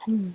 Hmm.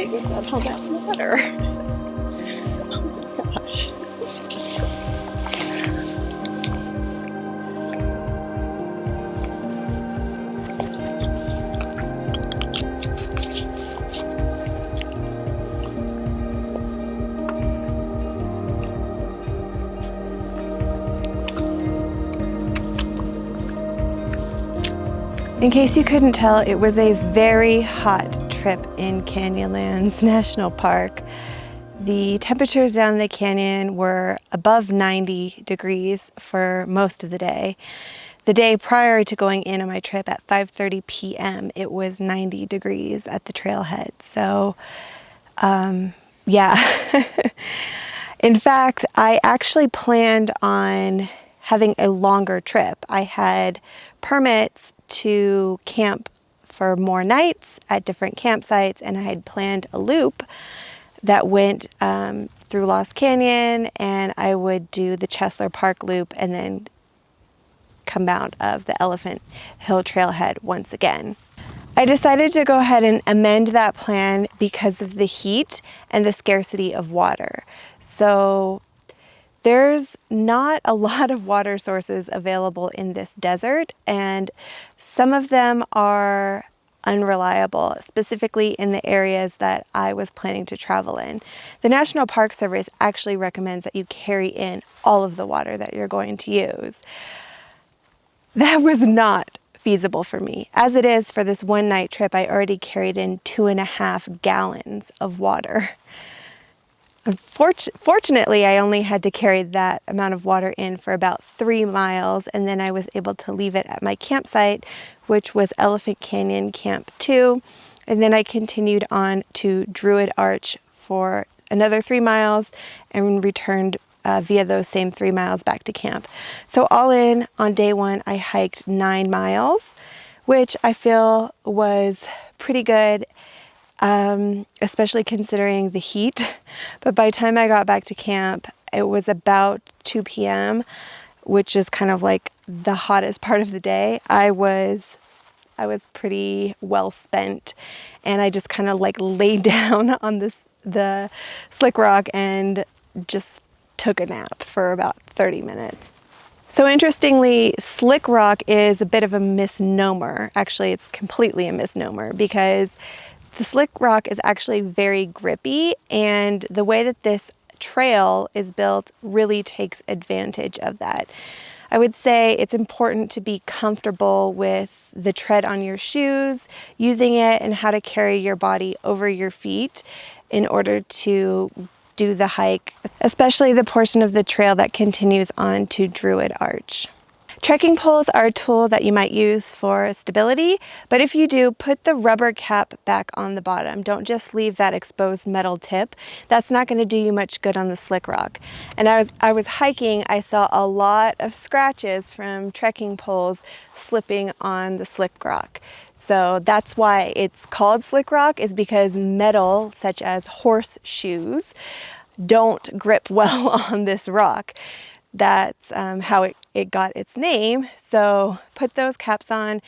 right with that on that water. Oh my gosh. In case you couldn't tell, it was a very hot trip in Canyonlands National Park. The temperatures down in the canyon were above 90 degrees for most of the day. The day prior to going in on my trip at 5:30 p.m., it was 90 degrees at the trailhead. So, yeah. In fact, I actually planned on having a longer trip. I had permits to camp for more nights at different campsites, and I had planned a loop that went through Lost Canyon, and I would do the Chesler Park loop and then come out of the Elephant Hill Trailhead once again. I decided to go ahead and amend that plan because of the heat and the scarcity of water. So there's not a lot of water sources available in this desert, and some of them are unreliable, specifically in the areas that I was planning to travel in. The National Park Service actually recommends that you carry in all of the water that you're going to use. That was not feasible for me. As it is, for this one night trip, I already carried in 2.5 gallons of water. Fortunately, I only had to carry that amount of water in for about 3 miles, and then I was able to leave it at my campsite, which was Elephant Canyon Camp 2, and then I continued on to Druid Arch for another 3 miles and returned via those same 3 miles back to camp. So all in, on day one, I hiked 9 miles, which I feel was pretty good, especially considering the heat. But by the time I got back to camp, it was about 2 p.m., which is kind of like the hottest part of the day. I was pretty well spent, and I just kind of like laid down on the Slickrock and just took a nap for about 30 minutes. So interestingly, Slickrock is a bit of a misnomer. Actually, it's completely a misnomer because the Slickrock is actually very grippy, and the way that this trail is built really takes advantage of that. I would say it's important to be comfortable with the tread on your shoes, using it, and how to carry your body over your feet in order to do the hike, especially the portion of the trail that continues on to Druid Arch. Trekking poles are a tool that you might use for stability, but if you do, put the rubber cap back on the bottom. Don't just leave that exposed metal tip. That's not going to do you much good on the Slickrock. And I was hiking, I saw a lot of scratches from trekking poles slipping on the Slickrock. So that's why it's called Slickrock, is because metal, such as horseshoes, don't grip well on this rock. That's how it got its name. So put those caps on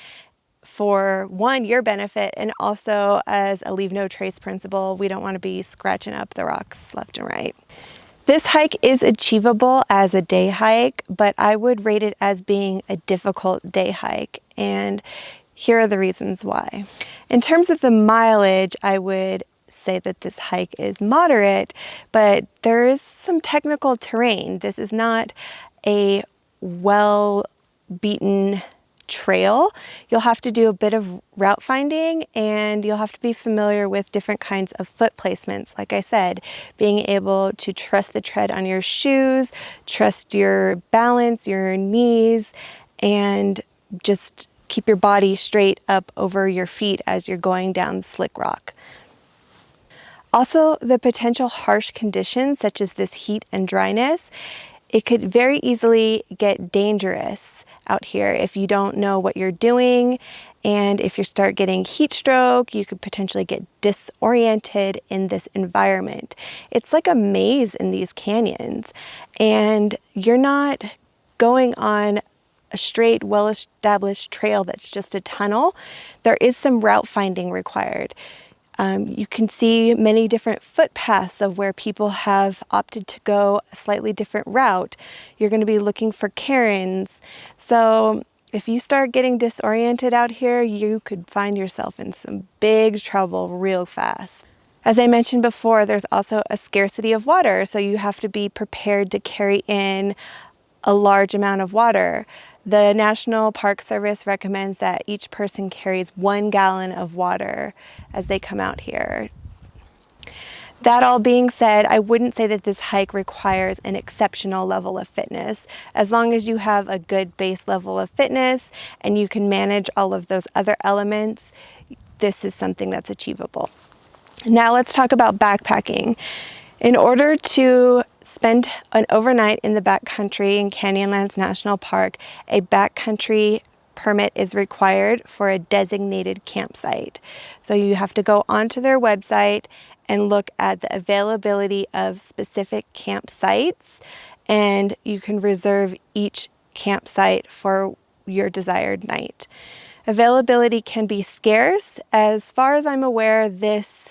for, one, your benefit, and also as a leave no trace principle. We don't want to be scratching up the rocks left and right. This hike is achievable as a day hike, but I would rate it as being a difficult day hike, and here are the reasons why. In terms of the mileage, I would say that this hike is moderate, but there is some technical terrain. This is not a well-beaten trail. You'll have to do a bit of route finding, and you'll have to be familiar with different kinds of foot placements. Like I said, being able to trust the tread on your shoes, trust your balance, your knees, and just keep your body straight up over your feet as you're going down Slickrock. Also, the potential harsh conditions such as this heat and dryness, it could very easily get dangerous out here if you don't know what you're doing, and if you start getting heat stroke, you could potentially get disoriented in this environment. It's like a maze in these canyons, and you're not going on a straight, well-established trail that's just a tunnel. There is some route finding required. You can see many different footpaths of where people have opted to go a slightly different route. You're going to be looking for cairns. So if you start getting disoriented out here, you could find yourself in some big trouble real fast. As I mentioned before, there's also a scarcity of water, so you have to be prepared to carry in a large amount of water. The National Park Service recommends that each person carries 1 gallon of water as they come out here. That all being said, I wouldn't say that this hike requires an exceptional level of fitness. As long as you have a good base level of fitness and you can manage all of those other elements, this is something that's achievable. Now let's talk about backpacking. In order to spend an overnight in the backcountry in Canyonlands National Park, a backcountry permit is required for a designated campsite. So you have to go onto their website and look at the availability of specific campsites, and you can reserve each campsite for your desired night. Availability can be scarce. As far as I'm aware, this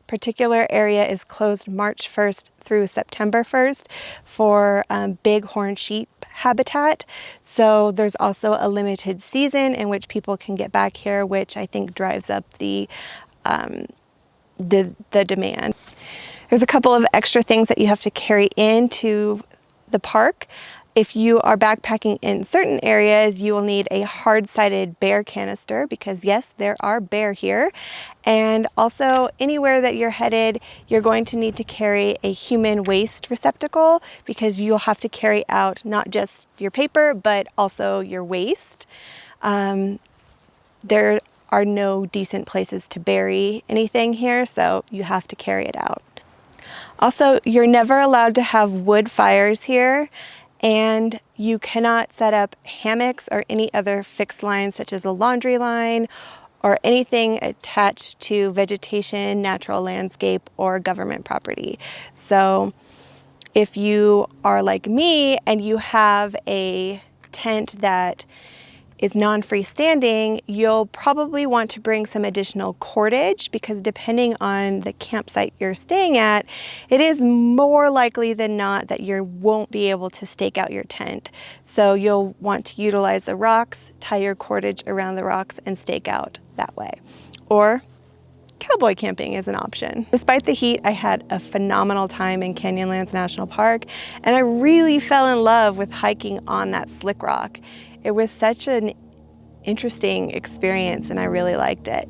particular area is closed March 1st through September 1st for bighorn sheep habitat. So there's also a limited season in which people can get back here, which I think drives up the demand. There's a couple of extra things that you have to carry into the park. If you are backpacking in certain areas, you will need a hard-sided bear canister because yes, there are bear here. And also anywhere that you're headed, you're going to need to carry a human waste receptacle because you'll have to carry out not just your paper, but also your waste. There are no decent places to bury anything here, so you have to carry it out. Also, you're never allowed to have wood fires here, and you cannot set up hammocks or any other fixed lines such as a laundry line or anything attached to vegetation, natural landscape, or government property. So if you are like me and you have a tent that is non-freestanding, you'll probably want to bring some additional cordage because depending on the campsite you're staying at, it is more likely than not that you won't be able to stake out your tent. So you'll want to utilize the rocks, tie your cordage around the rocks, and stake out that way. Or cowboy camping is an option. Despite the heat, I had a phenomenal time in Canyonlands National Park, and I really fell in love with hiking on that Slickrock. It was such an interesting experience and I really liked it.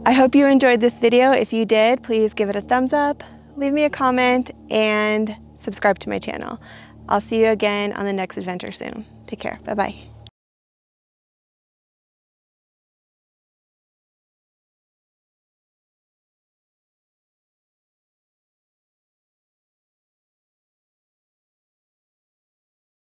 I hope you enjoyed this video. If you did, please give it a thumbs up, leave me a comment, and subscribe to my channel. I'll see you again on the next adventure soon. Take care. Bye-bye.